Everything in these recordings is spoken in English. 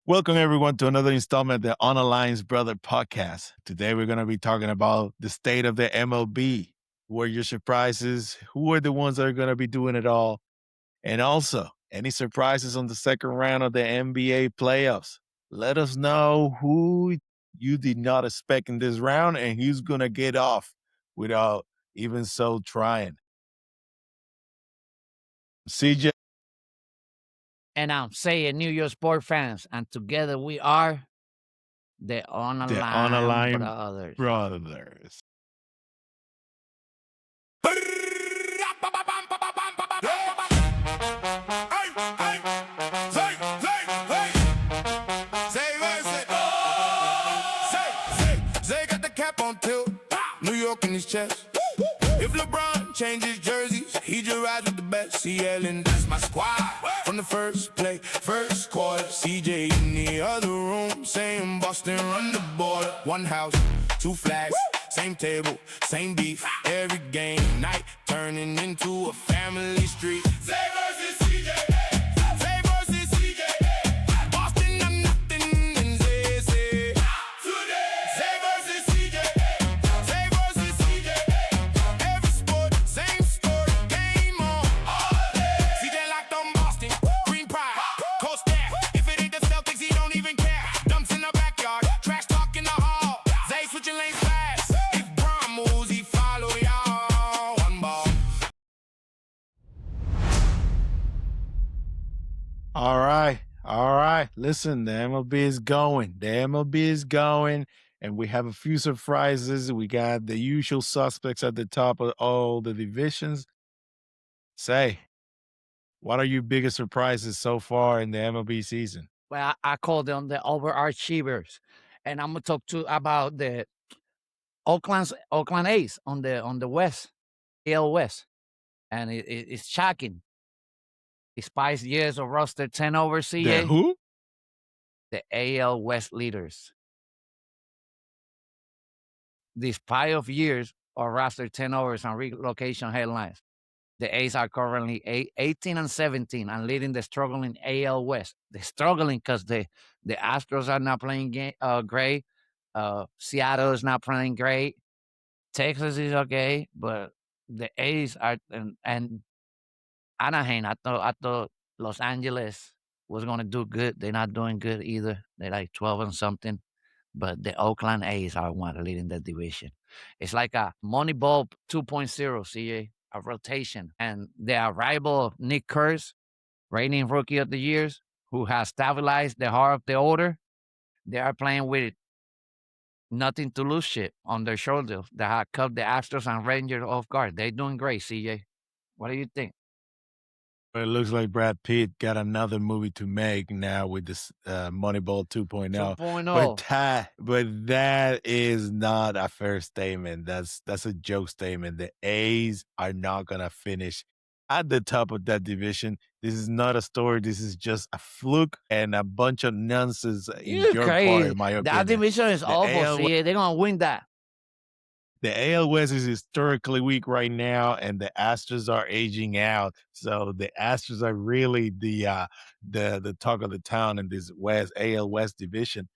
Welcome, everyone, to another installment of the Unaligned Brothers podcast. Today, we're going to be talking about the state of the MLB. Who are your surprises? Who are the ones that are going to be doing it all? And also, any surprises on the second round of the NBA playoffs? Let us know who you did not expect in this round and who's going to get off without even so trying. CJ. And I'm saying New York sport fans, and together we are the Unaligned Brothers. Zay got the cap on tilt, New York in his chest. If LeBron changes jerseys, he just rides with the best. CL and that's my squad. From the first play, first quarter, CJ in the other room saying Boston run the border. One house, two flags, same table, same beef. Every game night turning into a family street. Zay versus CJ. Zay versus CJ. Boston, I'm nothing, and Zay say today. Zay versus CJ. Zay versus CJ. Every sport, same story, game on. All day. CJ locked on Boston, green pride, coast staff. If it ain't the Celtics, he don't even care. Dumps in the backyard, trash talk in the hall. Zay switching lanes fast. If Bron moves, he follow y'all. One ball. All right. Listen, the MLB is going. The MLB is going, and we have a few surprises. We got the usual suspects at the top of all the divisions. Say, what are your biggest surprises so far in the MLB season? Well, I call them the overachievers, and I'm gonna talk about the Oakland A's on the West, AL West, and it's shocking. Despite years of roster turnover, The CA, who? the AL West leaders. Despite of years of roster turnovers and relocation headlines, the A's are currently 18 and 17 and leading the struggling AL West. They're struggling because the Astros are not playing great. Seattle is not playing great. Texas is okay, but the A's are and Anaheim. I thought Los Angeles was going to do good. They're not doing good either. They're like 12 and something. But the Oakland A's are one leading the division. It's like a Moneyball 2.0, CA, a rotation. And the arrival of Nick Kurz, reigning Rookie of the Year, who has stabilized the heart of the order, they are playing with nothing to lose shit on their shoulders that have caught the Astros and Rangers off guard. They're doing great, CJ. What do you think? It looks like Brad Pitt got another movie to make now with this Moneyball 2.0. 2.0. But that is not a fair statement. That's a joke statement. The A's are not gonna finish at the top of that division. This is not a story. This is just a fluke and a bunch of nonsense in You're your part, crazy. in my That opinion. division is The awful, AL CJ. They're going to win that. The AL West is historically weak right now, and the Astros are aging out. So the Astros are really the talk of the town in this AL West division.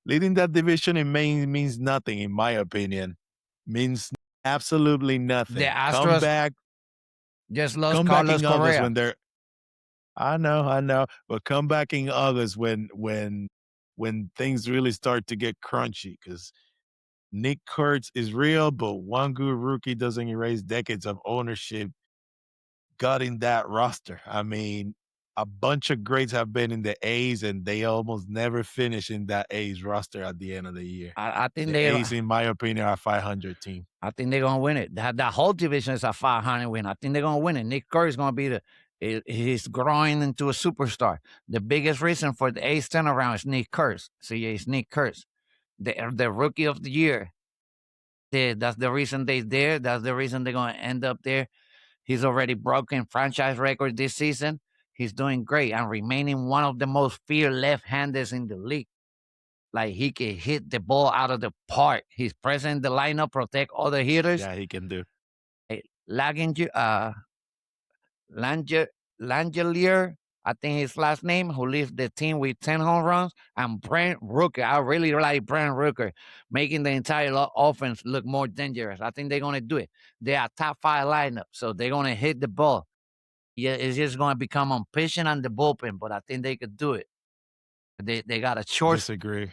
Leading that division means nothing, in my opinion. Means absolutely nothing. The Come Astros back just lost come back Carlos in August Correa. when they're I know, but come back in August when things really start to get crunchy, because Nick Kurtz is real, but one good rookie doesn't erase decades of ownership got in that roster. I mean, a bunch of greats have been in the A's, and they almost never finish in that A's roster at the end of the year. I think The A's, in my opinion, are a 500 team. I think they're gonna win it. That whole division is a 500 win. I think they're gonna win it. Nick Curry is gonna be he's growing into a superstar. The biggest reason for the A's turnaround is Nick Kurz. See, it's Nick Kurz, the Rookie of the Year. That's the reason they're there. That's the reason they're gonna end up there. He's already broken franchise record this season. He's doing great and remaining one of the most feared left-handers in the league. Like, he can hit the ball out of the park. He's present in the lineup, protect other hitters. Yeah, he can do. Langelier I think his last name, who leads the team with 10 home runs, and Brent Rooker. I really like Brent Rooker, making the entire offense look more dangerous. I think they're going to do it. They are top 5 lineup, so they're going to hit the ball. Yeah, it's just going to become on pitching and the bullpen, but I think they could do it. They got a short. Disagree.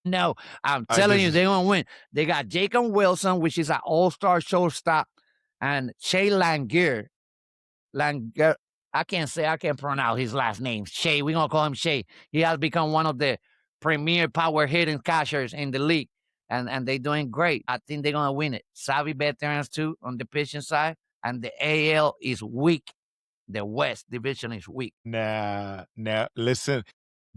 No, I'm I telling you, dis they're going to win. They got Jacob Wilson, which is an all-star shortstop, and Shea Langier. Langer, I can't pronounce his last name. Shea, we're gonna call him Shea. He has become one of the premier power hitting catchers in the league, and they're doing great. I think they're gonna win it. Savvy veterans too on the pitching side, and the AL is weak. The West division is weak. Nah, listen,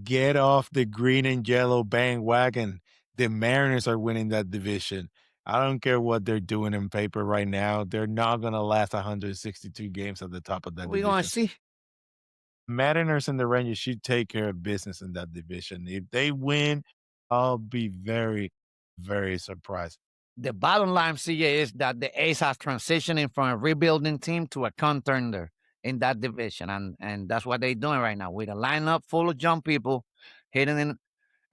get off the green and yellow bandwagon. The Mariners are winning that division. I don't care what they're doing in paper right now. They're not gonna last 162 games at the top of that We're gonna division. see. Mariners and the Rangers should take care of business in that division. If they win, I'll be very, very surprised. The bottom line, CJ, is that the A's has transitioning from a rebuilding team to a contender in that division, and that's what they're doing right now with a lineup full of young people hitting in,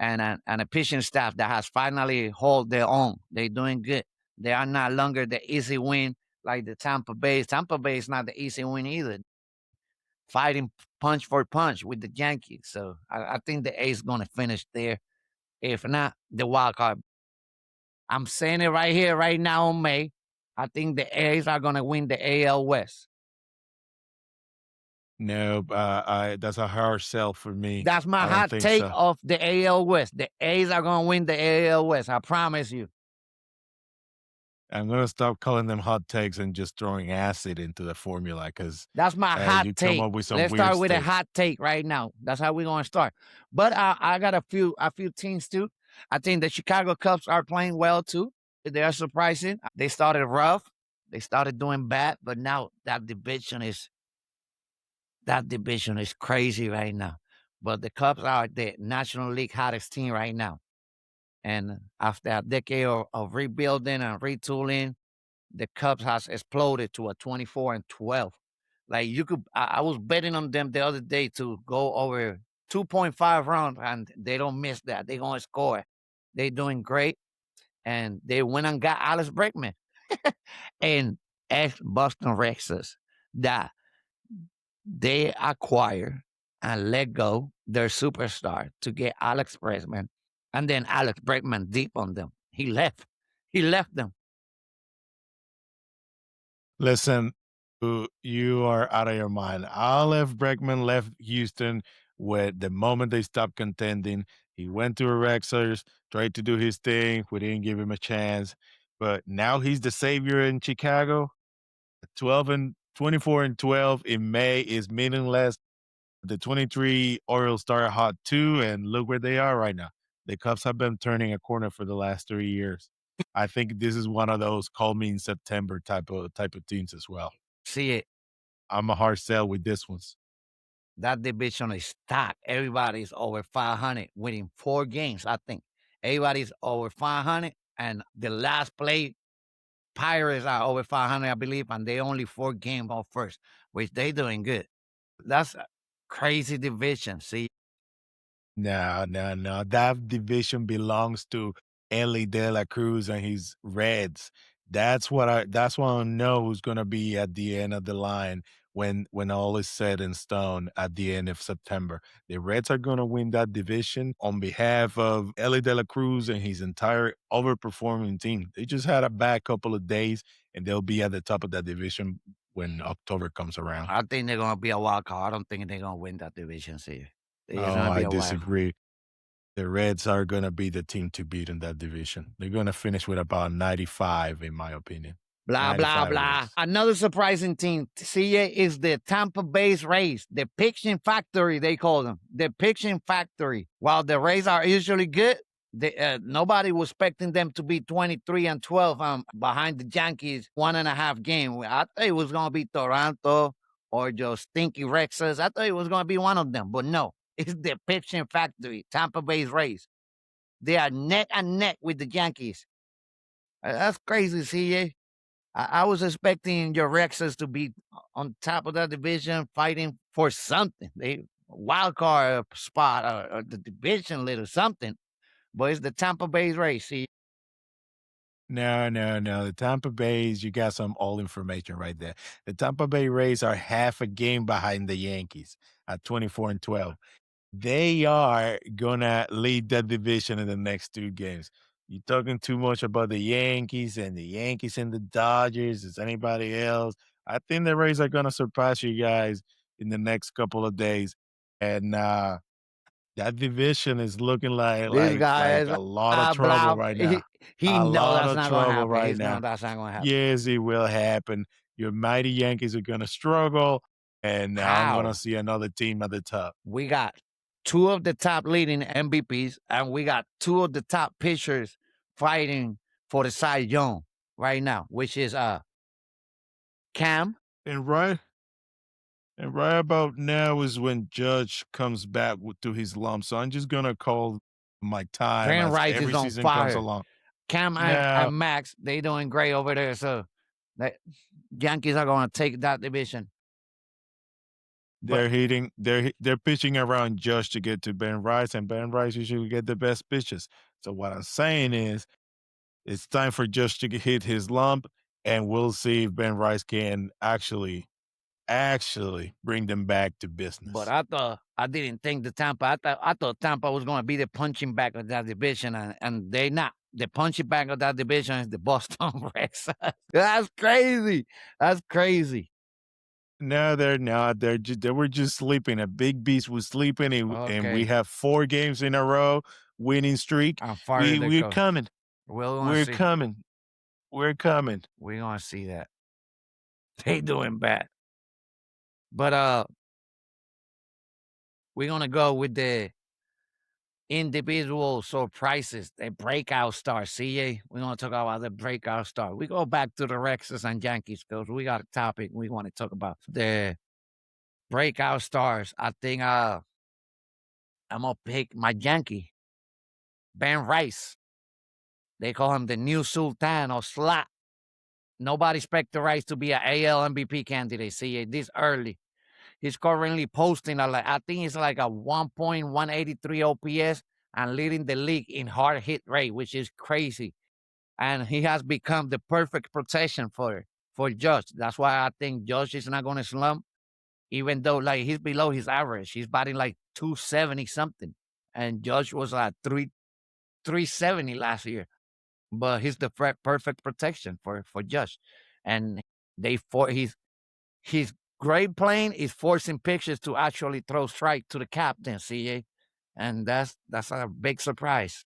and a pitching staff that has finally hold their own. They're doing good. They are not longer the easy win like the Tampa Bay. Tampa Bay is not the easy win either. Fighting punch for punch with the Yankees. So I think the A's going to finish there. If not, the wild card. I'm saying it right here, right now in May. I think the A's are going to win the AL West. No, that's a hard sell for me. That's my I don't hot think take so. of the AL West. The A's are going to win the AL West. I promise you. I'm gonna stop calling them hot takes and just throwing acid into the formula because That's my you hot come take. up with some Let's weird start with a takes. hot take right now. That's how we're going to start. But I got a few teams too. I think the Chicago Cubs are playing well too. They are surprising. They started rough. They started doing bad, but now that division is crazy right now. But the Cubs are the National League hottest team right now. And after a decade of rebuilding and retooling, the Cubs has exploded to a 24-12. Like I was betting on them the other day to go over 2.5 rounds, and they don't miss that. They're gonna score. They're doing great, and they went and got Alex Bregman and ex Boston Red Sox that they acquire and let go their superstar to get Alex Bregman, and then Alex Bregman deep on them. He left. He left them. Listen, you are out of your mind. Alex Bregman left Houston with the moment they stopped contending. He went to a Rexers, tried to do his thing. We didn't give him a chance, but now he's the savior in Chicago. 12 and 24 and 12 in May is meaningless. The 23 Orioles started hot too, and look where they are right now. The Cubs have been turning a corner for the last 3 years. I think this is one of those call me in September type of teams as well. See it. I'm a hard sell with this ones. That division is stacked. Everybody's over 500 winning 4 games, I think. Everybody's over 500, and the last play Pirates are over 500, I believe, and they only 4 games off first, which they doing good. That's a crazy division. See, No. That division belongs to Ellie De La Cruz and his Reds. That's what I know who's gonna be at the end of the line when all is said and stone at the end of September. The Reds are gonna win that division on behalf of Ellie De La Cruz and his entire overperforming team. They just had a bad couple of days and they'll be at the top of that division when October comes around. I think they're gonna be a wild card. I don't think they're gonna win that division. See, they're just Oh, gonna be I a wild. disagree. The Reds are gonna be the team to beat in that division. They're gonna finish with about 95, in my opinion. Blah, blah, 95 blah. wins. Another surprising team, CA, is the Tampa Bay Rays, the pitching factory, they call them. The pitching factory. While the Rays are usually good, nobody was expecting them to be 23-12 behind the Yankees 1.5 game. I thought it was going to be Toronto or just stinky Rexers. I thought it was going to be one of them, but no. It's the pitching factory, Tampa Bay Rays. They are neck and neck with the Yankees. That's crazy, CA. I was expecting your Rexes to be on top of that division, fighting for something. They wild card spot or the division lead or something. But it's the Tampa Bay Rays. See, No, no, no. The Tampa Bays, you got some old information right there. The Tampa Bay Rays are half a game behind the Yankees at 24-12. They are gonna lead that division in the next 2 games. You're talking too much about the Yankees and the Dodgers. Is anybody else? I think the Rays are gonna surpass you guys in the next couple of days. And that division is looking like this like guy like is a lot of blah trouble blah. right He, now. he A know lot that's of not gonna trouble happen. right He's now. gonna that's not gonna happen. Yes, it will happen. Your mighty Yankees are gonna struggle, and now I'm gonna How? see another team at the top. We got two of the top leading MVPs, and we got two of the top pitchers fighting for the Cy Young right now, which is Cam. And right about now is when Judge comes back to his lump. So I'm just gonna call my time Ben as Rice is every on season comes fire. along. Cam Now and Max, they doing great over there. So the Yankees are gonna take that division. But they're pitching around Judge to get to Ben Rice, and Ben Rice usually get the best pitches. So what I'm saying is it's time for Judge to hit his lump, and we'll see if Ben Rice can actually bring them back to business. I didn't think I thought Tampa was gonna be the punching bag of that division, and they not. The punching bag of that division is the Boston Red Sox. That's crazy. That's crazy. No, they're not. They were just sleeping. A big beast was sleeping, and we Okay. have 4 games in a row winning streak. I'm fired. We're coming. We're see. Coming. We're coming. We're gonna see that. They doing bad. But we're gonna go with the individual surprises, the breakout star. CA, we're gonna talk about the breakout star. We go back to the Rexes and Yankees because we got a topic we want to talk about. The breakout stars. I think I'm gonna pick my Yankee, Ben Rice. They call him the new Sultan or Slot. Nobody expect the Rice to be an AL MVP candidate. CA this early. He's currently posting I think it's like a 1.183 OPS and leading the league in hard hit rate, which is crazy. And he has become the perfect protection for Josh. That's why I think Josh is not going to slump, even though like he's below his average. He's batting like 270 something, and Josh was like 370 last year. But he's the perfect protection for Josh, and his great playing is forcing pitchers to actually throw strike to the captain, CA. And that's a big surprise.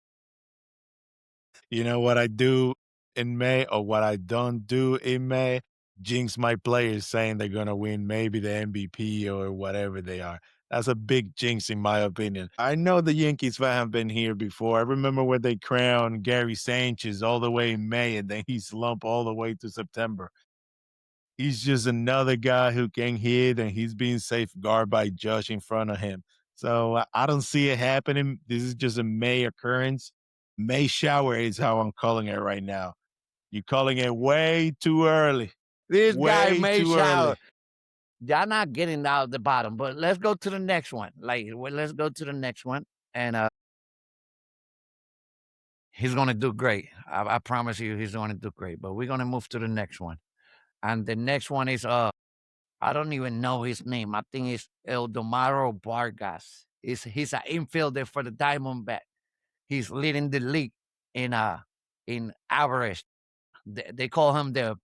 You know what I do in May or what I don't do in May? Jinx my players saying they're gonna win maybe the MVP or whatever they are. That's a big jinx in my opinion. I know the Yankees fan have been here before. I remember when they crowned Gary Sanchez all the way in May and then he slumped all the way to September. He's just another guy who can hit and he's being safeguarded by Josh in front of him. So I don't see it happening. This is just a May occurrence. May shower is how I'm calling it right now. You're calling it way too early. This guy Way may too shower. early. Y'all not getting out the bottom, but let's go to the next one. Let's go to the next one. And he's gonna do great. I promise you he's gonna do great. But we're gonna move to the next one. And the next one is I don't even know his name. I think it's Eldemaro Vargas. He's an infielder for the Diamondback. He's leading the league in average. They call him the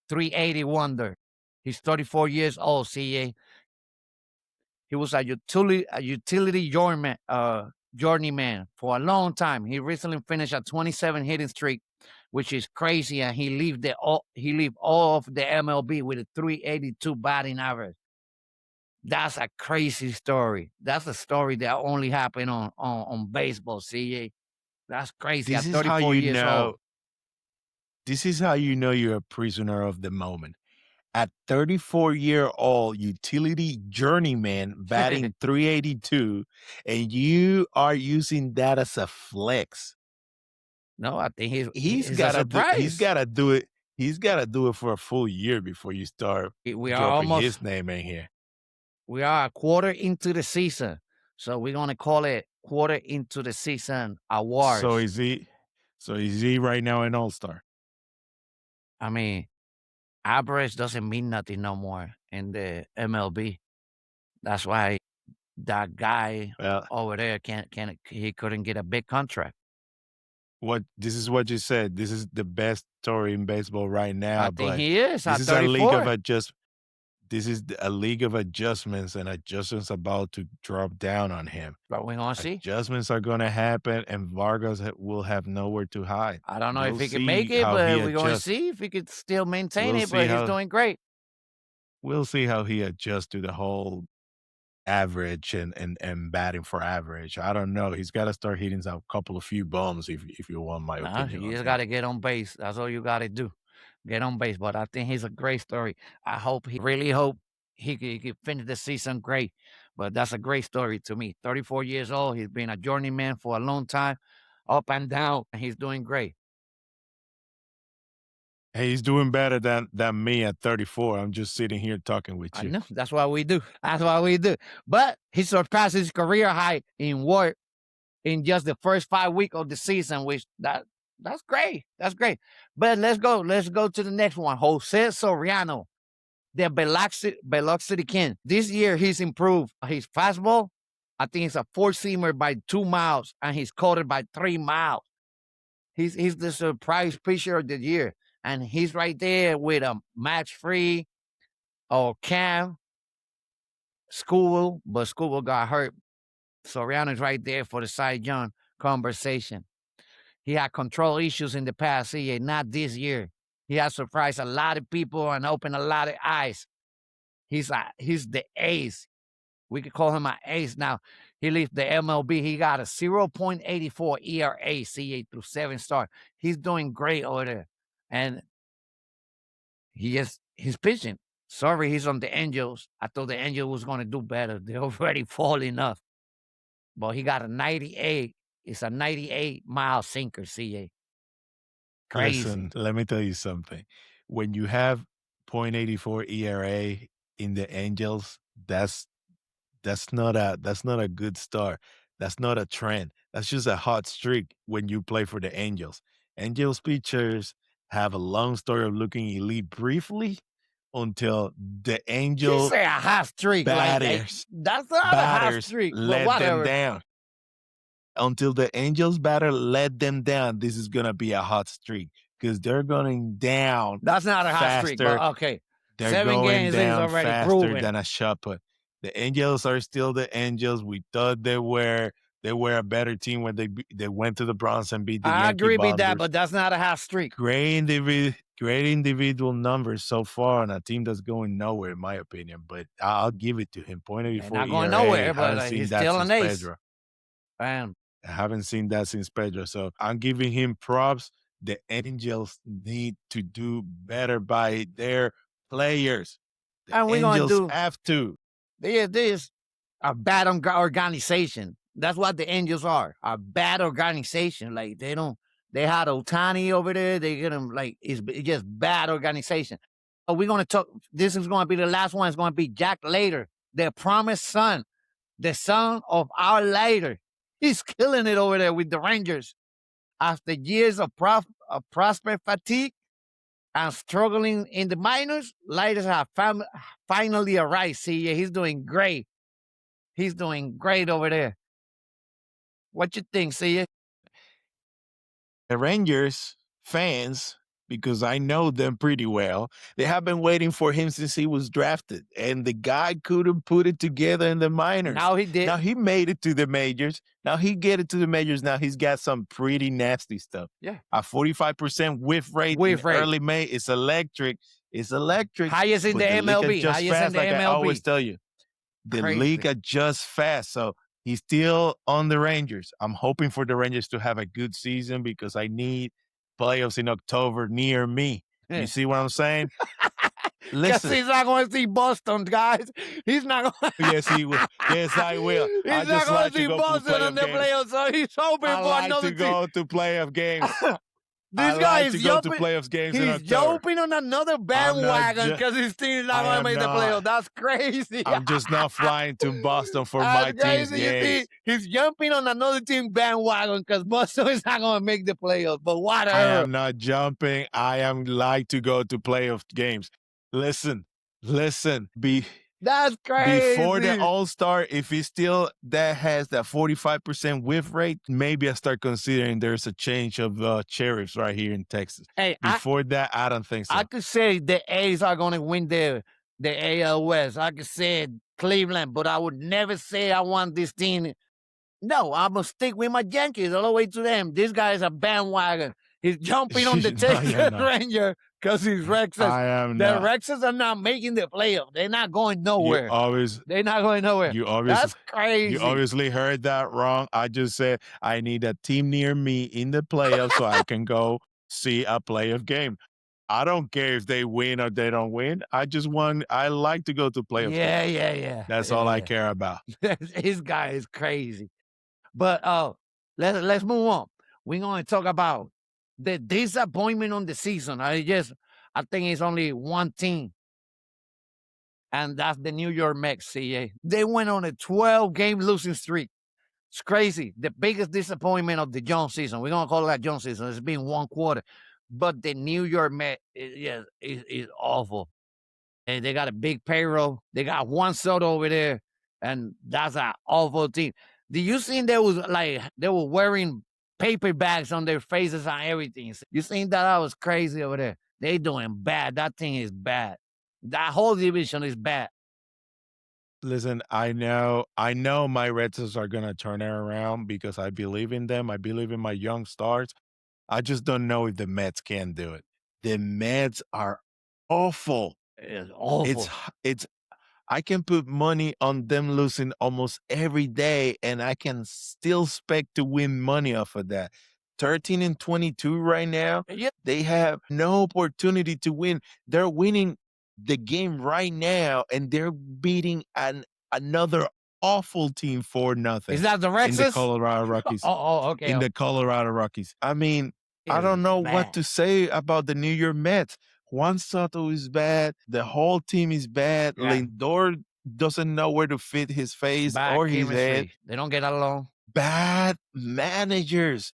380 wonder. He's 34 years old, CA. He was a utility journeyman for a long time. He recently finished a 27 hitting streak, which is crazy, and he left all of the MLB with a 382 batting average. That's a crazy story. That's a story that only happened on baseball, CA. That's crazy. This At is how 34 you years know. old. This is how you know you're a prisoner of the moment. At 34-year-old utility journeyman batting 382, and you are using that as a flex. No, I think He's a gotta surprise. do it. He's got to do it for a full year before you start We are dropping almost his name in here. we are a quarter into the season, so we're gonna call it quarter into the season awards. So is he? So is he right now an all-star? I mean, average doesn't mean nothing no more in the MLB. That's why that guy Well, over there he couldn't get a big contract. this is what you said. This is the best story in baseball right now. I think But he is this at is a league of 34. This is a league of adjustments, and adjustments about to drop down on him. But we're gonna see. Adjustments are going to happen, and Vargas will have nowhere to hide. I don't know if We'll he can see make it, how but he we're gonna adjusts. see if he could still maintain We'll it. see But he's how doing great. we'll see how he adjusts to the whole average and batting for average. I don't know. He's got to start hitting a couple of few bombs if you want my opinion You on just him. got to get on base. That's all you got to do. Get on base. But I think he's a great story. I really hope he could finish the season great. But that's a great story to me. 34 years old. He's been a journeyman for a long time, up and down, and he's doing great. Hey, he's doing better than me at 34. I'm just sitting here talking with I you. know. That's what we do. That's what we do. But he surpassed his career high in WAR in just the first 5 weeks of the season, which that's great. That's great. But let's go to the next one. Jose Soriano, the Velocity King. This year he's improved his fastball. I think it's a 4-seamer by 2 miles, and he's coated by 3 miles. He's the surprise pitcher of the year, and he's right there with a Match-Free or Cam School, but School got hurt. Soriano's right there for the Cy Young conversation. He had control issues in the past year, not this year. He has surprised a lot of people and opened a lot of eyes. He's the ace. We could call him an ace now. He leaves the MLB. He got a 0.84 ERA CA through 7 starts. He's doing great over there. And he's pitching. Sorry, he's on the Angels. I thought the Angels was going to do better. They're already falling off. But he got a 98. It's a 98-mile sinker, CA. Crazy. Listen, let me tell you something. When you have 0.84 ERA in the Angels, that's not a good start. That's not a trend. That's just a hot streak when you play for the Angels. Angels pitchers have a long story of looking elite briefly until the You Angel say a hot streak. batters That's not a hot streak. But let them whatever. down. Until the Angels batter let them down, this is gonna be a hot streak because they're going down. That's not a hot streak. But okay. They're 7 going games is down already faster proven. than a shot put. The Angels are still the Angels. We thought they were a better team when they went to the Bronx and beat the I Yankee agree with that, Bombers. but that's not a hot streak. Great individual numbers so far on a team that's going nowhere, in my opinion. But I'll give it to him. 0.84 Not going ERA. nowhere, I but haven't seen he's that still since an ace. Pedro. And I haven't seen that since Pedro. So I'm giving him props. The Angels need to do better by their players. The And we're gonna Angels do- have to. There's a bad organization. That's what the Angels are. A bad organization. Like they had Ohtani over there. They get him like it's just bad organization. But we're gonna talk. This is gonna be the last one. It's gonna be Jack Leiter, the promised son, the son of our Leiter. He's killing it over there with the Rangers. After years of prospect fatigue and struggling in the minors, Leiter have finally arrived. See, he's doing great. He's doing great over there. What you think, see? The Rangers fans, because I know them pretty well, they have been waiting for him since he was drafted. And the guy couldn't put it together in the minors. Now he did. Now he made it to the majors. Now he get it to the majors. Now he's got some pretty nasty stuff. Yeah. A 45% whiff rate Whiff in rate. early May. It's electric. It's electric. Highest in but the league MLB. adjusts Highest fast, in the like I MLB. always tell you. The Crazy. league adjusts fast. So he's still on the Rangers. I'm hoping for the Rangers to have a good season because I need playoffs in October near me. Yeah. You see what I'm saying? Yes, Listen. he's not going to see Boston, guys. He's not going. Yes, he will. Yes, I will. He's I not just going like to to see go to Boston in playoff the games. playoffs, so he's hoping I for like another to team. go to playoff games. I This guy like is to go to jumping. playoffs games in He's October. jumping on another bandwagon because his team is not I going to am make the playoffs. not. That's crazy. I'm just not flying to Boston for my That's team's crazy. You see, games. he's jumping on another team bandwagon because Boston is not going to make the playoffs. But I whatever. am not jumping. I am like to go to playoff games. Listen. That's crazy. Before the All-Star, if he still that has that 45% whiff rate, maybe I start considering there's a change of sheriffs right here in Texas. Hey, Before that, I don't think so. I could say the A's are going to win the AL West. I could say Cleveland, but I would never say I want this team. No, I'm going to stick with my Yankees all the way to them. This guy is a bandwagon. He's jumping on the No, Texas you're not. Ranger because he's Rexes. I am The not. Rexes are not making the playoff. They're not going nowhere. They're not going nowhere. That's crazy. You obviously heard that wrong. I just said I need a team near me in the playoffs so I can go see a playoff game. I don't care if they win or they don't win. I like to go to playoff games. Yeah. That's all I care about. This guy is crazy. But let's move on. We're going to talk about the disappointment on the season. I think it's only one team, and that's the New York Mets. CA. They went on a 12-game losing streak. It's crazy. The biggest disappointment of the Jones season. We're gonna call it that Jones season. It's been one quarter, but the New York Mets is awful. And they got a big payroll. They got Juan Soto over there, and that's an awful team. Did you see they were wearing paper bags on their faces and everything? You seen that? That was crazy over there. They doing bad. That thing is bad. That whole division is bad. Listen, I know my Red Sox are gonna turn it around because I believe in them. I believe in my young stars. I just don't know if the Mets can do it. The Mets are awful. It's awful. It's I can put money on them losing almost every day, and I can still expect to win money off of that. 13-22 right now. Yeah. They have no opportunity to win. They're winning the game right now, and they're beating another awful team for nothing. Is that the in the Rexes? Colorado Rockies? Okay. In the Colorado Rockies. I mean, I It's don't know what bad. to say about the New York Mets. Juan Soto is bad. The whole team is bad. Yeah. Lindor doesn't know where to fit his face Bad or his head. chemistry. They don't get along. Bad managers.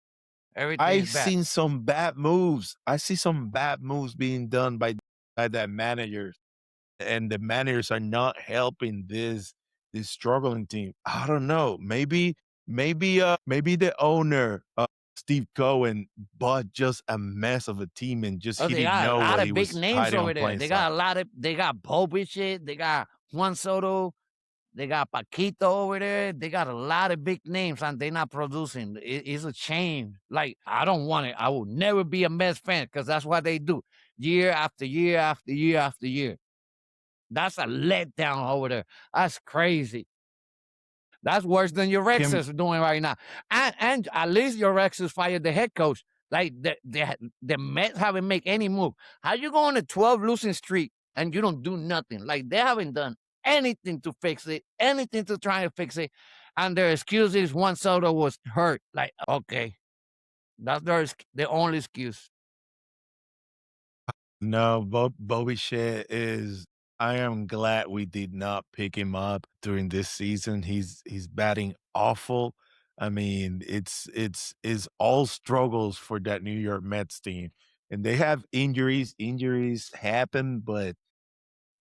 Everything I've is bad. seen some bad moves. I see some bad moves being done by that managers, and the managers are not helping this struggling team. I don't know. Maybe the owner, Steve Cohen, bought just a mess of a team and just he They didn't got a know lot what of he big was names hiding over on there. plain They sight. got Bobich, they got Juan Soto, they got Paquito over there. They got a lot of big names and they're not producing. It's a shame. Like, I don't want it. I will never be a Mets fan because that's what they do year after year after year after year. That's a letdown over there. That's crazy. That's worse than your Rexes are doing right now. And at least your Rexes fired the head coach. Like the Mets haven't made any move. How you go on a 12 losing streak and you don't do nothing? Like they haven't done anything to fix it, anything to try to fix it. And their excuse is Juan Soto was hurt. Like, okay. That's the only excuse. No, Bobby Shea is. I am glad we did not pick him up during this season. He's batting awful. I mean, it's all struggles for that New York Mets team, and they have injuries. Injuries happen, but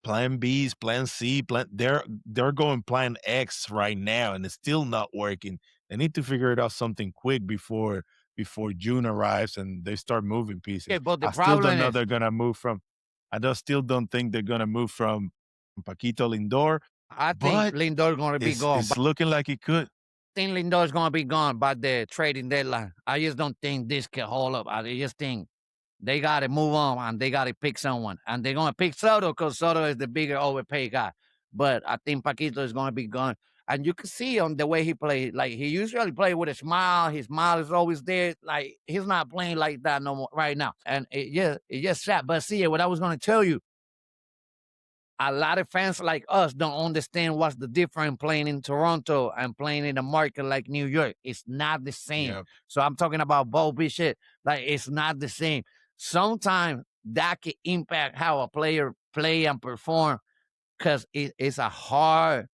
plan B's, plan C, they're going plan X right now, and it's still not working. They need to figure it out something quick before June arrives and they start moving pieces. Yeah, but the I still don't problem know is they're gonna move from. Still don't think they're gonna move from Paquito Lindor, I think but Lindor's gonna be gone. it's looking like he could. I think Lindor's gonna be gone by the trading deadline. I just don't think this can hold up. I just think they gotta move on and they gotta pick someone. And they're gonna pick Soto because Soto is the bigger overpaid guy. But I think Paquito is gonna be gone. And you can see on the way he plays, like he usually play with a smile. His smile is always there. Like he's not playing like that no more right now. And it just sad. But see, what I was gonna tell you, a lot of fans like us don't understand what's the difference playing in Toronto and playing in a market like New York. It's not the same. Yep. So I'm talking about Bobby shit. Like it's not the same. Sometimes that can impact how a player play and perform because it's a hard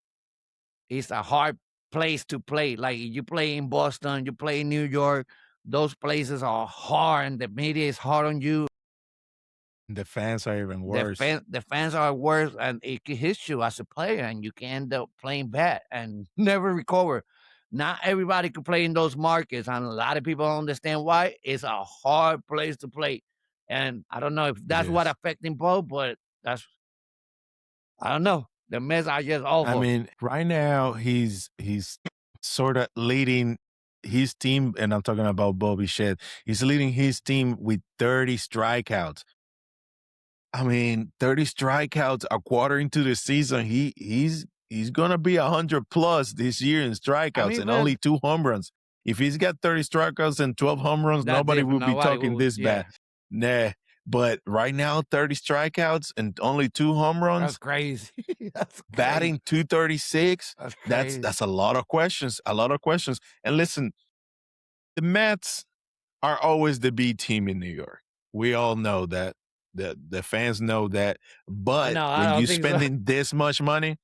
place to play. Like you play in Boston, you play in New York. Those places are hard, and the media is hard on you. The fans are even The worse. fans are worse, and it can hit you as a player, and you can end up playing bad and never recover. Not everybody can play in those markets, and a lot of people don't understand why. It's a hard place to play, and I don't know if that's what is. affecting both, but that's I don't know. The Mets are just I awful. mean, right now he's sort of leading his team, and I'm talking about Bobby Shedd. He's leading his team with 30 strikeouts. I mean, 30 strikeouts a quarter into the season. He's gonna be 100 plus this year in strikeouts mean, and man- only 2 home runs. If he's got 30 strikeouts and 12 home runs, That's nobody different. would be Nobody talking would- this yeah. bad. Nah. But right now, 30 strikeouts and only 2 home That's runs, crazy. That's crazy. batting 236. That's crazy. That's a lot of questions. A lot of questions. And listen, the Mets are always the B team in New York. We all know that. The fans know that. But know, I when don't you think so. spending this much money,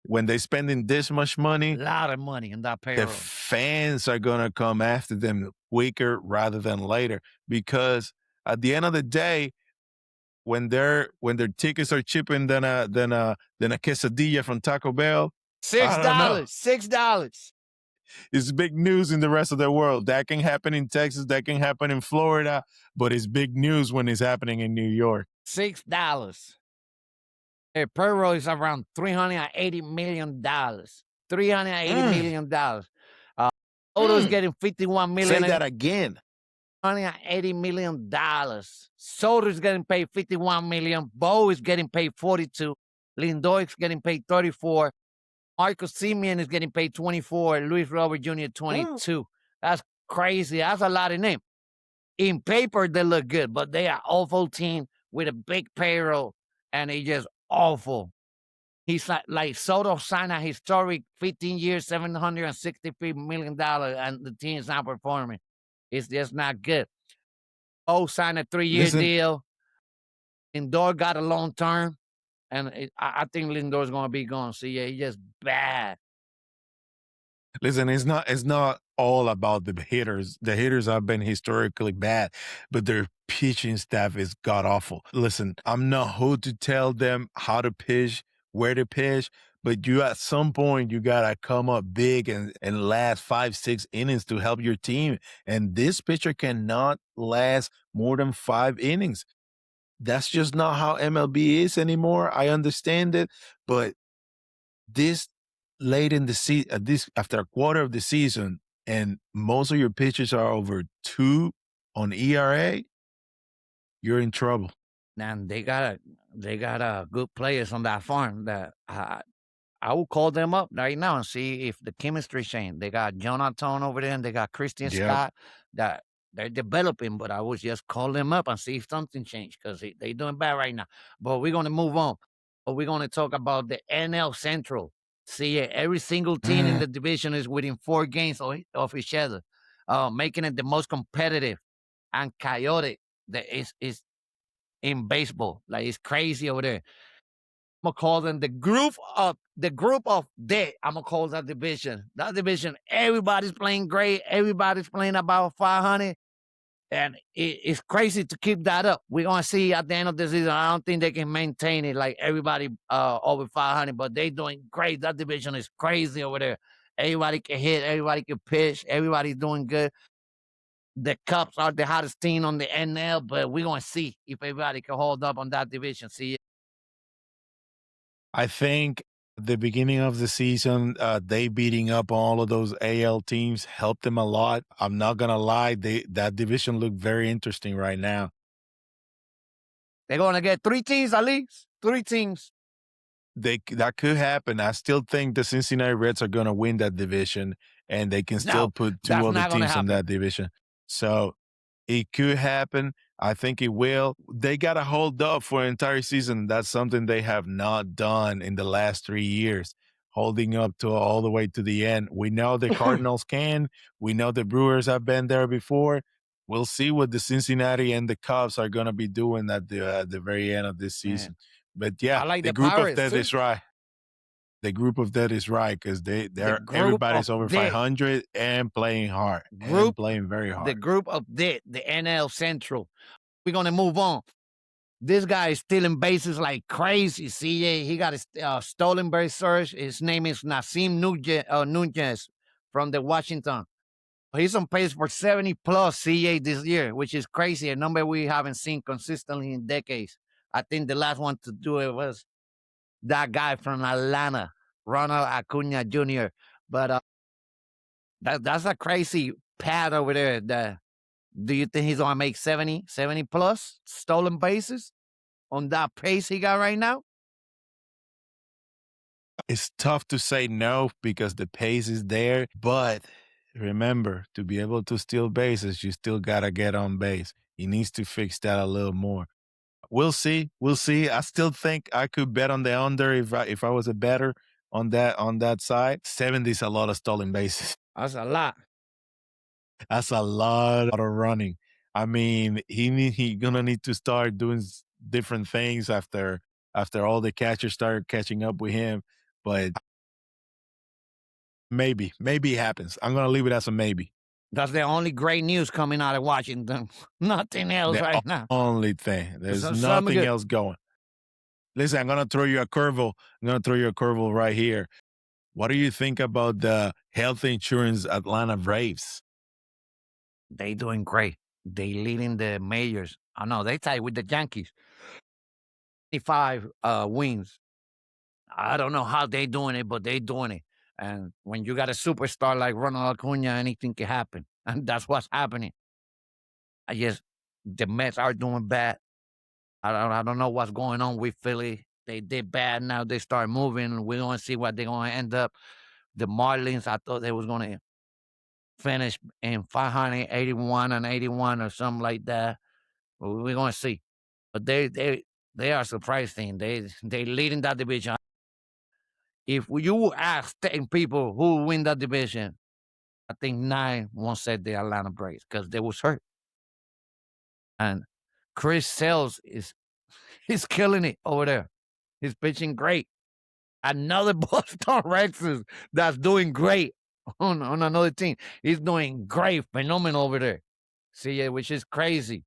when they spending this much a money, lot of money in that the payroll. fans are gonna come after them quicker rather than later. Because at the end of the day, when their tickets are cheaper than a quesadilla from Taco Bell, I don't know. $6. It's big news in the rest of the world. That can happen in Texas, that can happen in Florida, but it's big news when it's happening in New York. $6. Their payroll is around $380 million. $380 million. Soto's getting $51 million. Say that again. $180 million. Soto is getting paid $51 million. Bo is getting paid $42. Lindor is getting paid $34. Marcus Semien is getting paid $24. Luis Robert Jr. $22. That's crazy. That's a lot of names. In paper, they look good, but they are awful team with a big payroll, and it's just awful. He's like Soto signed a historic 15 years, $763 million, and the team's not performing. It's just not good. Oh, signed a 3-year Listen. deal. Lindor got a long term, and I think Lindor's going to be gone. So, yeah, he's just bad. Listen, it's not all about the hitters. The hitters have been historically bad, but their pitching staff is god awful. Listen, I'm not who to tell them how to pitch, where to pitch, but you at some point you gotta come up big and last 5-6 innings to help your team. And this pitcher cannot last more than 5 innings. That's just not how MLB is anymore. I understand it, but this late in the season, this after a quarter of the season, and most of your pitchers are over 2 on ERA, you're in trouble. And they got good players on that farm that I will call them up right now and see if the chemistry changed. They got Jonathan over there, and they got Christian Yep. Scott that they're developing, but I would just call them up and see if something changed because they're doing bad right now. But we're going to move on. But we're going to talk about the NL Central. See, every single team in the division is within 4 games of each other, making it the most competitive and chaotic that is in baseball. Like, it's crazy over there. I'm gonna call them the group of death. I'm gonna call that division. That division, everybody's playing great. Everybody's playing about 500, and it's crazy to keep that up. We're gonna see at the end of the season. I don't think they can maintain it like everybody over 500, but they're doing great. That division is crazy over there. Everybody can hit. Everybody can pitch. Everybody's doing good. The Cubs are the hottest team on the NL, but we're gonna see if everybody can hold up on that division. See. I think the beginning of the season, they beating up all of those AL teams helped them a lot. I'm not gonna lie, that division looked very interesting right now. They're going to get 3 teams at least. 3 teams. That could happen. I still think the Cincinnati Reds are gonna win that division, and they can still No, put 2 that's other not gonna teams in happen. that division. So It could happen. I think it will. They got to hold up for an entire season. That's something they have not done in the last 3 years, holding up to all the way to the end. We know the Cardinals can. We know the Brewers have been there before. We'll see what the Cincinnati and the Cubs are going to be doing at the very end of this Man, season. But yeah, I like the the group of Pirates death too. is right. The group of death is right because The they're group of everybody's over death. 500 and playing hard and Group, playing very the hard. group of death, the NL Central. We're gonna move on. This guy is stealing bases like crazy. CJ, he got a stolen base search. His name is Nasim Nunez from the Washington. He's on pace for 70 plus CA this year, which is crazy. A number we haven't seen consistently in decades. I think the last one to do it was that guy from Atlanta, Ronald Acuna Jr. But that's a crazy pad over there. Do you think he's going to make 70 plus stolen bases on that pace he got right now? It's tough to say no because the pace is there, but remember, to be able to steal bases, you still gotta get on base. He needs to fix that a little more. We'll see. We'll see. I still think I could bet on the under if I was a better on that side. 70 is a lot of stolen bases. That's a lot. That's a lot of running. I mean, he gonna need to start doing different things after all the catchers started catching up with him. But maybe it happens. I'm gonna leave it as a maybe. That's the only great news coming out of Washington. Nothing else The right now. only thing. There's Something nothing good. else going. Listen, I'm gonna throw you a curveball. I'm gonna throw you a curveball right here. What do you think about the health insurance Atlanta Braves? They doing great. They leading the majors. I know they tied with the Yankees. 55 wins. I don't know how they doing it, but they doing it. And when you got a superstar like Ronald Acuna, anything can happen. And that's what's happening. I guess the Mets are doing bad. I don't know what's going on with Philly. They did bad. Now they start moving. We don't see what they're going to end up. The Marlins, I thought they was going to finish in 581 and 81 or something like that. But we're going to see. But they are a surprise team. They leading that division. If you ask 10 people who win that division, I think 9 won't say the Atlanta Braves because they was hurt. And Chris Sales he's killing it over there. He's pitching great. Another Boston Red Sox that's doing great on another team. He's doing great, phenomenal over there. See, which is crazy.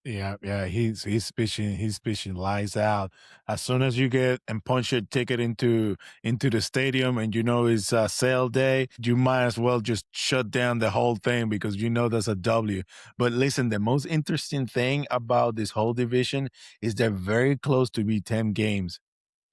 Yeah, he's pitching lights out. As soon as you get and punch your ticket into the stadium and you know it's sale day, you might as well just shut down the whole thing because you know that's a W. But listen, the most interesting thing about this whole division is they're very close to be 10 games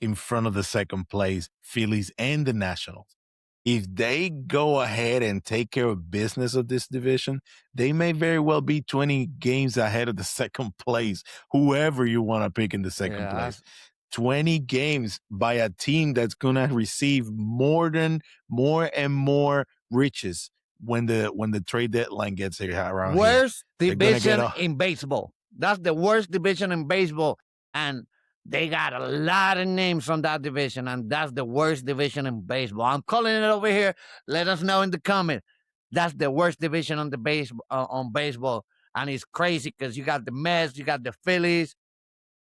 in front of the second place Phillies and the Nationals. If they go ahead and take care of business of this division, they may very well be 20 games ahead of the second place, whoever you want to pick in the second place. 20 games by a team that's going to receive more and more riches when the trade deadline gets here around worst here. Division in baseball. That's the worst division in baseball. And they got a lot of names on that division, and that's the worst division in baseball. I'm calling it over here. Let us know in the comment. That's the worst division on the on baseball, and it's crazy because you got the Mets, you got the Phillies.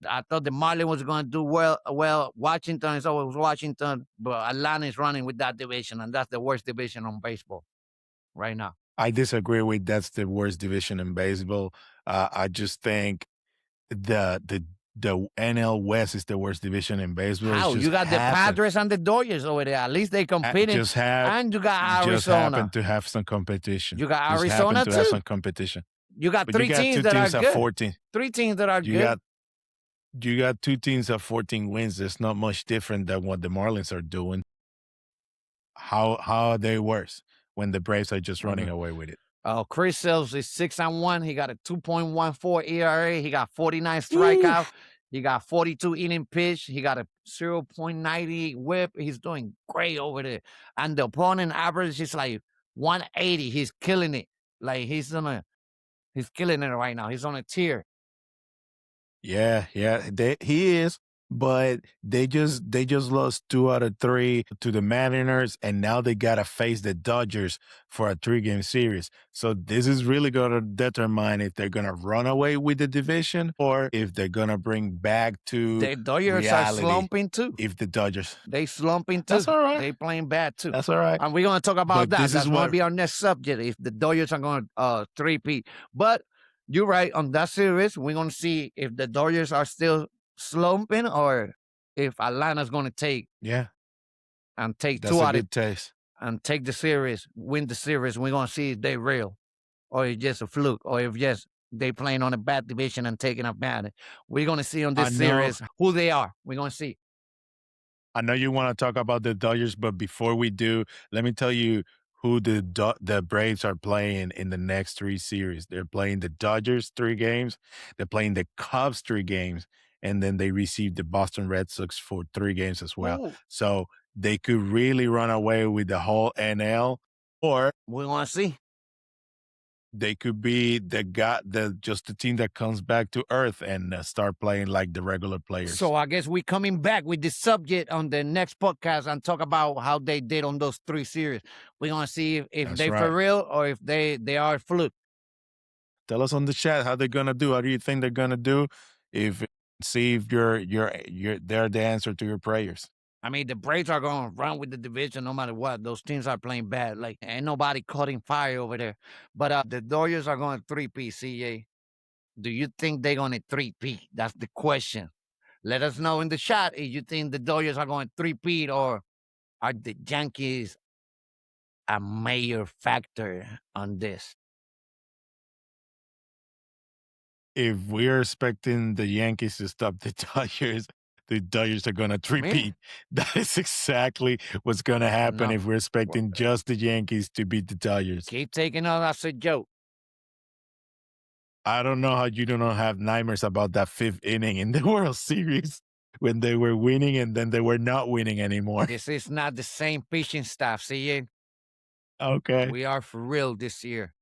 I thought the Marlins was going to do well. Washington is always Washington, but Atlanta is running with that division, and that's the worst division on baseball right now. I disagree with that's the worst division in baseball. I just think the NL West is the worst division in baseball. How? You got the Padres and the Dodgers over there. At least they competing. And you got Arizona. Just happen to have some competition. You got Arizona too. To have some competition. You got three teams that are good. 14. 3 teams that are good. You got 2 teams of 14 wins. It's not much different than what the Marlins are doing. How are they worse when the Braves are just running away with it? Chris Sales is 6-1. He got a 2.14 ERA. He got 49 strikeouts. He got 42 inning pitch. He got a 0.90 whip. He's doing great over there. And the opponent average is like 180. He's killing it. Like he's He's killing it right now. He's on a tear. Yeah, yeah, he is, but they just lost 2 out of 3 to the Mariners, and now they gotta face the Dodgers for a 3-game series. So this is really gonna determine if they're gonna run away with the division or if they're gonna bring back to The Dodgers are reality slumping too. if the Dodgers. They slumping too. That's all right. They playing bad too. That's all right. And we're gonna talk about But that. this That's is gonna what be our next subject. If the Dodgers are gonna three-peat. But you're right, on that series, we're gonna see if the Dodgers are still slumping or if Atlanta's gonna take yeah, and take that's two a out of good taste. and take the series, win the series. We're gonna see if they real or it's just a fluke or if just they playing on a bad division and taking advantage. We're gonna see on I this know series who they are. We're gonna see. I know you wanna talk about the Dodgers, but before we do, let me tell you who the Braves are playing in the next 3 series. They're playing the Dodgers 3 games, they're playing the Cubs 3 games, and then they received the Boston Red Sox for 3 games as well. Ooh, So, they could really run away with the whole NL, or we're gonna see. they could be the team that comes back to earth and, start playing like the regular players. So I guess we coming back with this subject on the next podcast and talk about how they did on those 3 series. We're gonna see if That's they right. for real or if they are a fluke. Tell us on the chat how they're gonna do. How do you think they're gonna do? If See if they're the answer to your prayers. I mean, the Braves are gonna run with the division no matter what. Those teams are playing bad. Like ain't nobody cutting fire over there. But the Dodgers are going 3-peat, CA. Do you think they're gonna 3-peat? That's the question. Let us know in the chat if you think the Dodgers are going 3-peat or are the Yankees a major factor on this? If we're expecting the Yankees to stop the Dodgers are gonna Man, three-peat. That is exactly what's gonna happen no. if we're expecting just the Yankees to beat the Dodgers. Keep taking it as a joke. I don't know how you do not have nightmares about that 5th inning in the World Series when they were winning and then they were not winning anymore. This is not the same pitching staff, see? Okay. We are for real this year.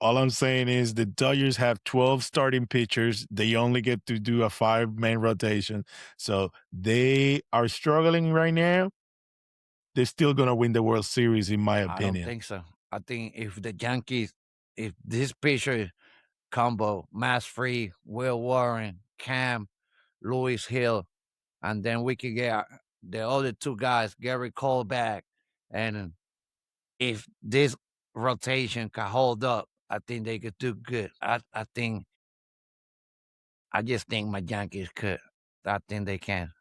All I'm saying is the Dodgers have 12 starting pitchers. They only get to do a 5-man rotation. So they are struggling right now. They're still going to win the World Series, in my I don't opinion. think so. I think if the Yankees, if this pitcher combo, Mass Free, Will Warren, Cam, Louis Hill, and then we could get the other 2 guys, Gary Cole back, and if this rotation can hold up, I think they could do good. I just think my Yankees could. I think they can.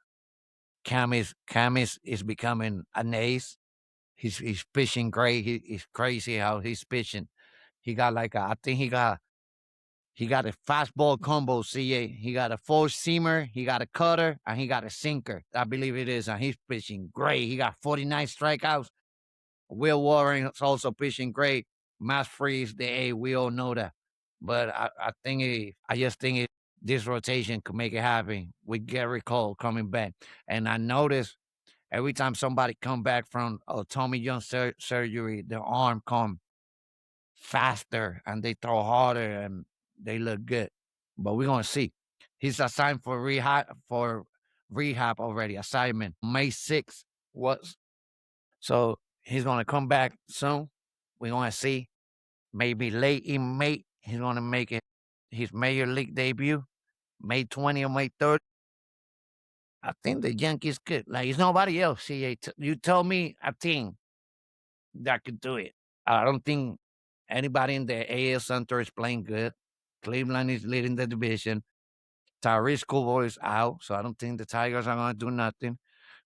Cam is becoming an ace. He's pitching great. He's crazy how he's pitching. He got like I think he got a fastball combo, CA. He got a four-seamer, he got a cutter, and he got a sinker. I believe it is, and he's pitching great. He got 49 strikeouts. Will Warren is also pitching great. Mass Freeze, the A, we all know that. But I just think this rotation could make it happen with Gary Cole coming back. And I noticed every time somebody come back from Tommy John surgery, their arm come faster and they throw harder and they look good. But we're gonna see. He's assigned for rehab already. Assignment May 6th was so he's gonna come back soon. We're gonna see. Maybe late in May, he's gonna make it his major league debut. May 20th or May 3rd. I think the Yankees could. Like it's nobody else. See, you tell me a team that could do it. I don't think anybody in the AL Center is playing good. Cleveland is leading the division. Tyrese Kubo is out, so I don't think the Tigers are going to do nothing.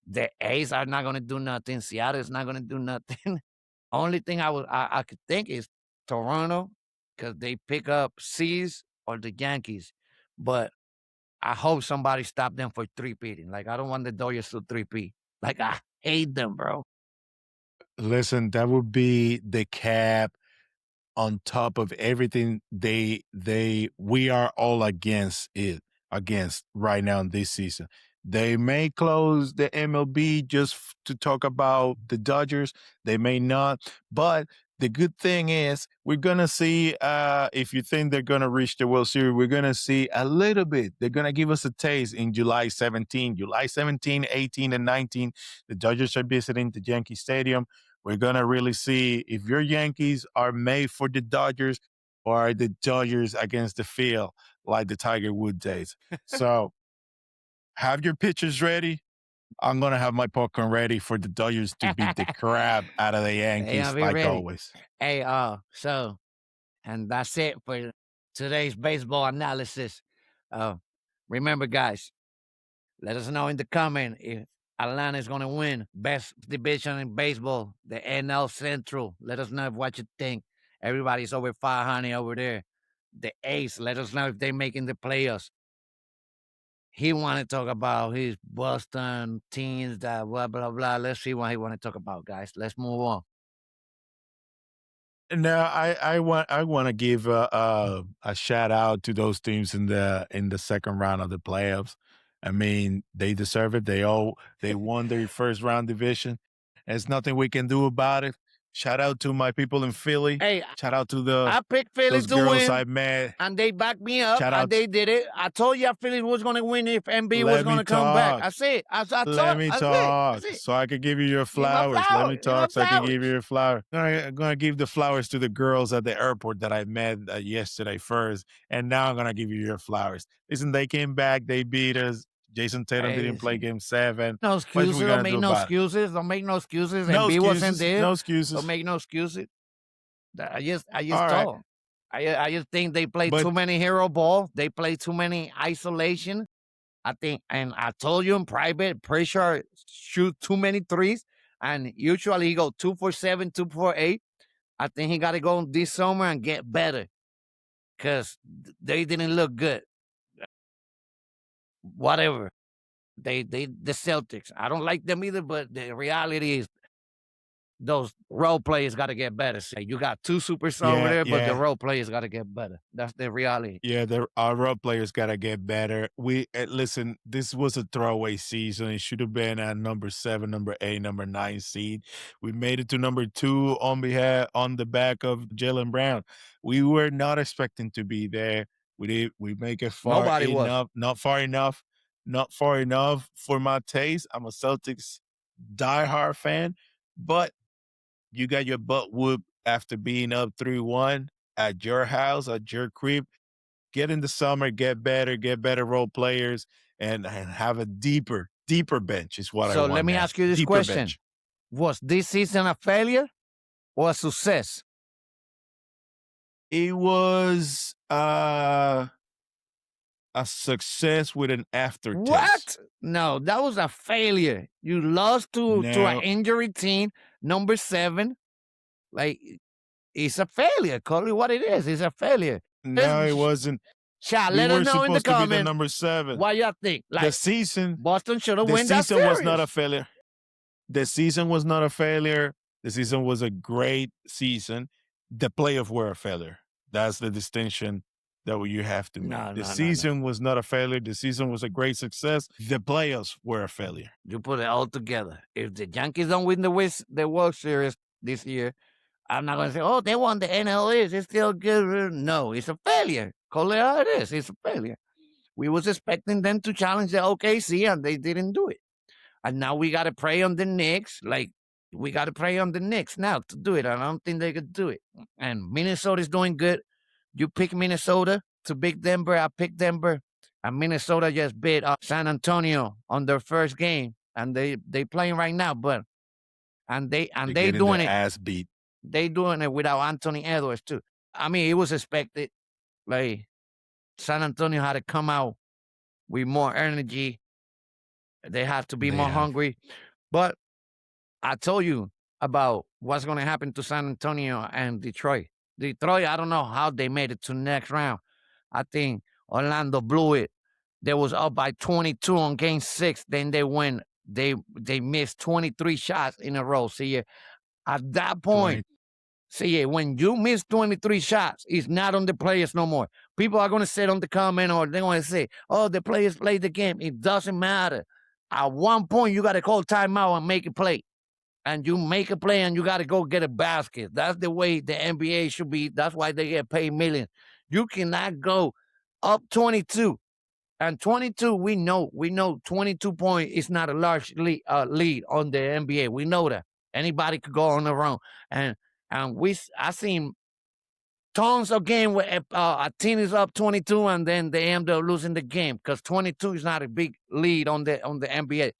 The A's are not going to do nothing. Seattle is not going to do nothing. Only thing I could think is Toronto because they pick up C's or the Yankees. But I hope somebody stop them for 3-peating. Like I don't want the Dodgers to 3-peat. Like I hate them, bro. Listen, that would be the cap on top of everything we are all against right now in this season. They may close the MLB just to talk about the Dodgers. They may not, but the good thing is we're gonna see if you think they're gonna reach the World Series, we're gonna see a little bit. They're gonna give us a taste in July 17, 18, and 19. The Dodgers are visiting the Yankee Stadium. We're gonna really see if your Yankees are made for the Dodgers or are the Dodgers against the field like the Tiger Woods days. So have your pitchers ready. I'm gonna have my popcorn ready for the Dodgers to beat the crap out of the Yankees, be like ready. always. Hey, and that's it for today's baseball analysis. Remember, guys, let us know in the comment if Atlanta is going to win best division in baseball, the NL Central. Let us know what you think. Everybody's over 500 over there. The Ace, let us know if they're making the playoffs. He want to talk about his Boston teams, that blah, blah, blah. Let's see what he want to talk about, guys. Let's move on. Now, I want to give a shout out to those teams in the second round of the playoffs. I mean, they deserve it. They won their first round division. There's nothing we can do about it. Shout out to my people in Philly. Hey, shout out to I picked Philly those to girls win, I met. and they backed me up, Shout and out they did it. I told you Philly was going to win if MB was going to come back. I said, Let me talk so I can give you your flowers. Let me talk so I can give you your flowers. I'm going to give the flowers to the girls at the airport that I met yesterday first, and now I'm going to give you your flowers. Listen, they came back. They beat us. Jason Tatum didn't play Game 7. No excuses. Don't make no excuses. Don't make no excuses. No MB wasn't there. No excuses. Don't make no excuses. I just told. I just think they play too many hero ball. They play too many isolation. I think, and I told you in private, pretty sure shoot too many threes, and usually he go 2 for 7, 2 for 8. I think he got to go this summer and get better, because they didn't look good. Whatever. The Celtics. I don't like them either, but the reality is those role players got to get better. So you got two superstars over there, but the role players got to get better. That's the reality. Yeah, our role players got to get better. Listen, this was a throwaway season. It should have been at number 7, number 8, number 9 seed. We made it to number 2 on the back of Jaylen Brown. We were not expecting to be there. We make it far Nobody enough. was. Not far enough. Not far enough for my taste. I'm a Celtics diehard fan, but you got your butt whooped after being up 3-1 at your house, at your crib. Get in the summer, get better role players, and have a deeper bench is what I want. So let me ask you this question. Bench. Was this season a failure or a success? It was a success with an aftertaste. What? No, that was a failure. You lost to an injury team, number 7. Like, it's a failure. Call it what it is. It's a failure. No, it wasn't. Let us know in the comments. Number 7. What y'all think? Like, the season, Boston should have won that series. The season was not a failure. The season was not a failure. The season was a great season. The playoffs were a failure. That's the distinction that you have to make. The season was not a failure. The season was a great success. The playoffs were a failure. You put it all together. If the Yankees don't win the World Series this year, I'm not going to say, oh, they won the NL East. It's still good. No, it's a failure. Call it how it is. It's a failure. We was expecting them to challenge the OKC, and they didn't do it. And now we got to pray on the Knicks. Like, we got to pray on the Knicks now to do it. I don't think they could do it. And Minnesota's doing good. You pick Minnesota to beat Denver. I picked Denver. And Minnesota just beat San Antonio on their first game. And they playing right now. But they doing it. Ass beat. They doing it without Anthony Edwards too. I mean, it was expected. Like, San Antonio had to come out with more energy. They have to be more hungry. But I told you about what's going to happen to San Antonio and Detroit. Detroit, I don't know how they made it to the next round. I think Orlando blew it. They was up by 22 on Game 6. Then they win. They missed 23 shots in a row. See, at that point, when you miss 23 shots, it's not on the players no more. People are going to say on the comment, or they're going to say, oh, the players played the game. It doesn't matter. At one point, you got to call timeout and make it play. and you make a play and you got to go get a basket. That's the way the NBA should be. That's why they get paid millions. You cannot go up 22. And 22, we know 22 point is not a large lead on the NBA. We know that. Anybody could go on their own. And I seen tons of game where a team is up 22 and then they end up losing the game because 22 is not a big lead on the NBA.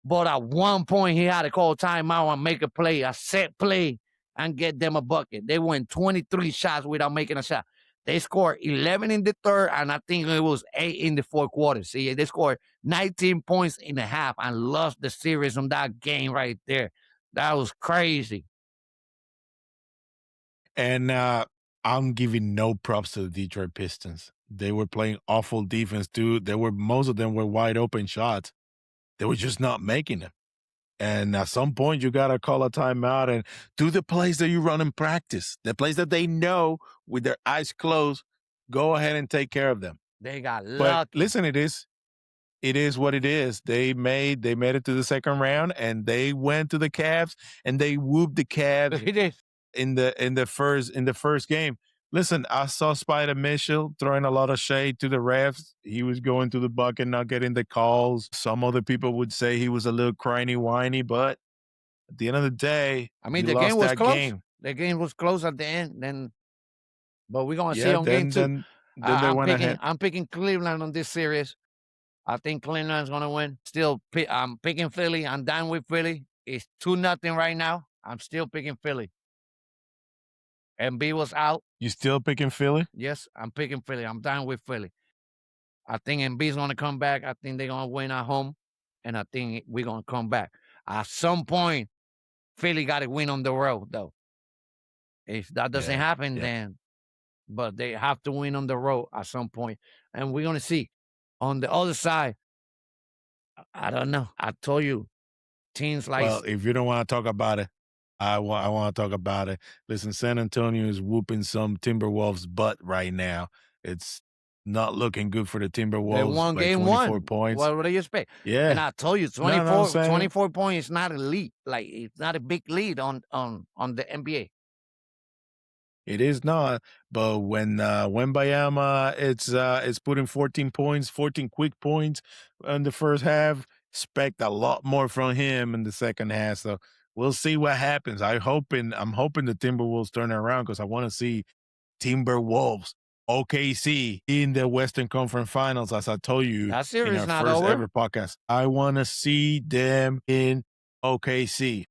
But at one point, he had to call timeout and make a play, a set play, and get them a bucket. They went 23 shots without making a shot. They scored 11 in the third, and I think it was 8 in the fourth quarter. See, they scored 19 points in a half and lost the series on that game right there. That was crazy. And I'm giving no props to the Detroit Pistons. They were playing awful defense too. Most of them were wide open shots. They were just not making them. And at some point, you got to call a timeout and do the plays that you run in practice, the plays that they know with their eyes closed. Go ahead and take care of them. They got lucky. But listen, it is what it is. They made it to the second round, and they went to the Cavs, and they whooped the Cavs in the first game. Listen, I saw Spider Mitchell throwing a lot of shade to the refs. He was going to the bucket, not getting the calls. Some other people would say he was a little crying, whiny, but at the end of the day, I mean, the game was close. The game was close at the end. But we're gonna see on game two. Then they went ahead. I'm picking Cleveland on this series. I think Cleveland's gonna win. Still, I'm picking Philly. I'm done with Philly. It's 2-0 right now. I'm still picking Philly. MB was out. You still picking Philly? Yes, I'm picking Philly. I'm done with Philly. I think MB's going to come back. I think they're going to win at home, and I think we're going to come back. At some point, Philly got to win on the road, though. If that doesn't happen, then, but they have to win on the road at some point. And we're going to see. On the other side, I don't know. I told you, teams like... Well, if you don't want to talk about it, I want to talk about it. Listen, San Antonio is whooping some Timberwolves' butt right now. It's not looking good for the Timberwolves. They won game 24 points. What do you expect? Yeah. And I told you, 24 points is not a lead. Like, it's not a big lead on the NBA. It is not, but when Bayama it's putting 14 points, 14 quick points in the first half, expect a lot more from him in the second half. So we'll see what happens. I'm hoping the Timberwolves turn around because I want to see Timberwolves OKC in the Western Conference Finals, as I told you that series in our not first over. ever podcast. I want to see them in OKC.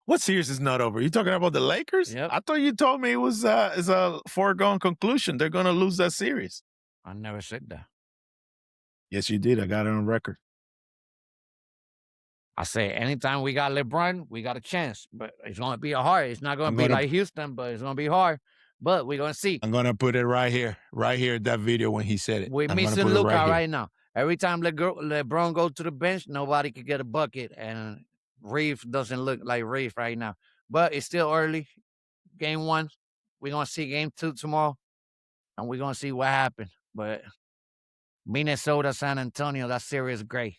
What series is not over? You talking about the Lakers? Yep. I thought you told me it was is a foregone conclusion. They're going to lose that series. I never said that. Yes, you did. I got it on record. I say anytime we got LeBron, we got a chance. But it's going to be hard. It's not going to be like Houston, but it's going to be hard. But we're going to see. I'm going to put it right here, that video when he said it. We're missing Luka right now. Every time LeBron goes to the bench, nobody could get a bucket. And Reeves doesn't look like Reeves right now. But it's still early. Game 1. We're going to see game 2 tomorrow. And we're going to see what happens. But Minnesota, San Antonio, that series is great.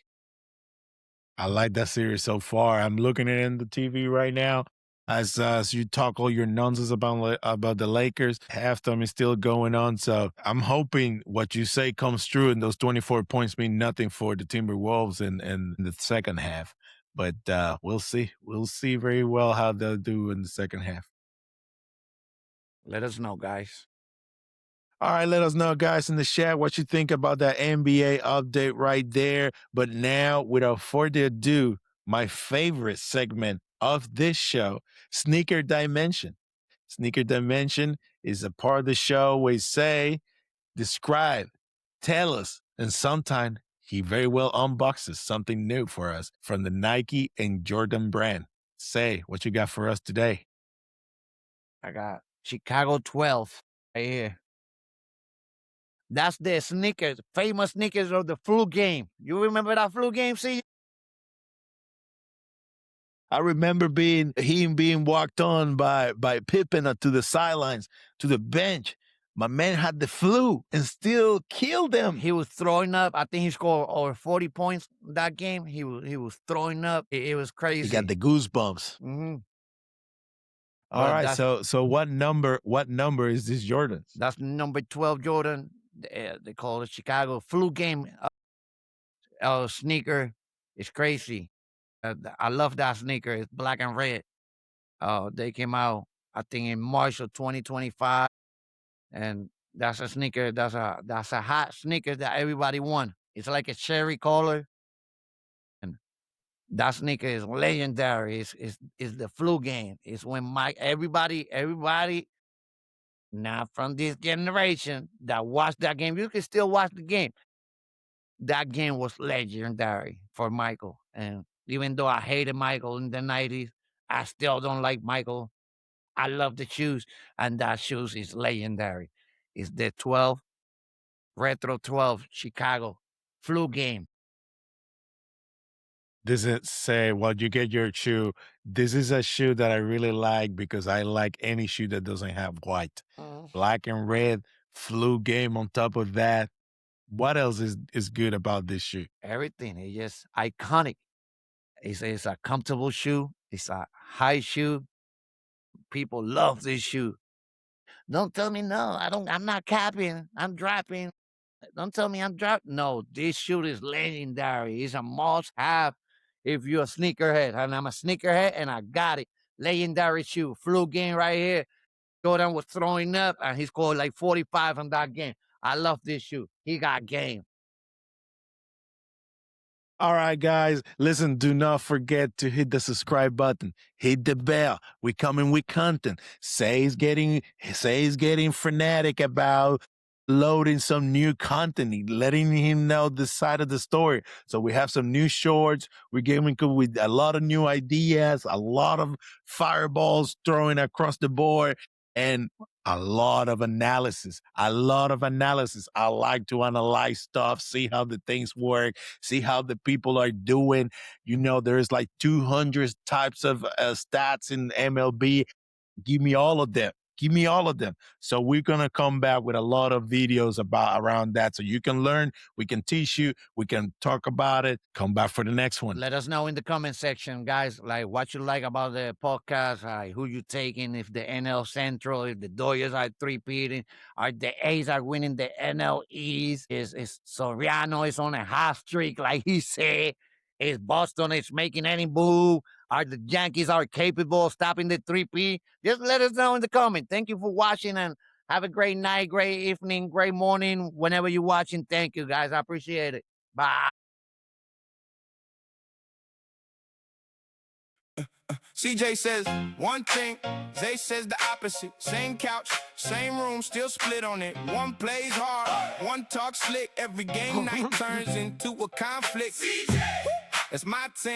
I like that series so far. I'm looking at it in the TV right now. As you talk all your nonsense about the Lakers, halftime is still going on. So I'm hoping what you say comes true, and those 24 points mean nothing for the Timberwolves in the second half. But we'll see. We'll see very well how they'll do in the second half. Let us know, guys. All right, let us know, guys, in the chat what you think about that NBA update right there. But now, without further ado, my favorite segment of this show, Sneaker Dimension. Sneaker Dimension is a part of the show where we say, describe, tell us, and sometimes he very well unboxes something new for us from the Nike and Jordan brand. Say, what you got for us today? I got Chicago 12 right here. That's the sneakers, famous sneakers of the flu game. You remember that flu game, see? I remember him being walked on by Pippen to the sidelines, to the bench. My man had the flu and still killed them. He was throwing up. I think he scored over 40 points that game. He was throwing up. It was crazy. He got the goosebumps. Mm-hmm. All right. So what number is this Jordan? That's number 12 Jordan. They call it Chicago flu game. Sneaker. It's crazy. I love that sneaker. It's black and red. They came out, I think, in March of 2025, and that's a sneaker. That's a hot sneaker that everybody want. It's like a cherry color, and that sneaker is legendary. It's the flu game. It's when everybody not from this generation that watched that game. You can still watch the game. That game was legendary for Michael. And even though I hated Michael in the 90s, I still don't like Michael. I love the shoes, and that shoes is legendary. It's the 12, Retro 12 Chicago flu game. Does it say, well, you get your shoe? This is a shoe that I really like because I like any shoe that doesn't have white. Black and red, flu game on top of that. What else is good about this shoe? Everything. It's just iconic. It's a comfortable shoe. It's a high shoe. People love this shoe. Don't tell me no. I'm not capping. I'm dropping. Don't tell me I'm dropping. No, this shoe is legendary. It's a must-have if you're a sneakerhead. And I'm a sneakerhead, and I got it. Legendary shoe. Flu game right here. Jordan was throwing up, and he scored like 45 on that game. I love this shoe. He got game. All right, guys, listen, do not forget to hit the subscribe button, hit the bell. We're coming with content. Say's getting frenetic about loading some new content, letting him know the side of the story. So we have some new shorts. We're getting with a lot of new ideas, a lot of fireballs throwing across the board, and a lot of analysis. I like to analyze stuff, see how the things work, see how the people are doing. You know, there's like 200 types of stats in MLB. Give me all of them. So we're going to come back with a lot of videos around that. So you can learn, we can teach you, we can talk about it. Come back for the next one. Let us know in the comment section, guys, like what you like about the podcast, like who you taking, if the NL Central, if the Dodgers are three-peating, or the A's are winning the NL East. Is Soriano is on a hot streak, like he said. Is Boston is making any move? Are the Yankees are capable of stopping the three-peat? Just let us know in the comment. Thank you for watching, and have a great night, great evening, great morning, whenever you're watching. Thank you, guys. I appreciate it. Bye. CJ says one thing, Zay says the opposite. Same couch, same room, still split on it. One plays hard, one talks slick. Every game night turns into a conflict. CJ! That's my team.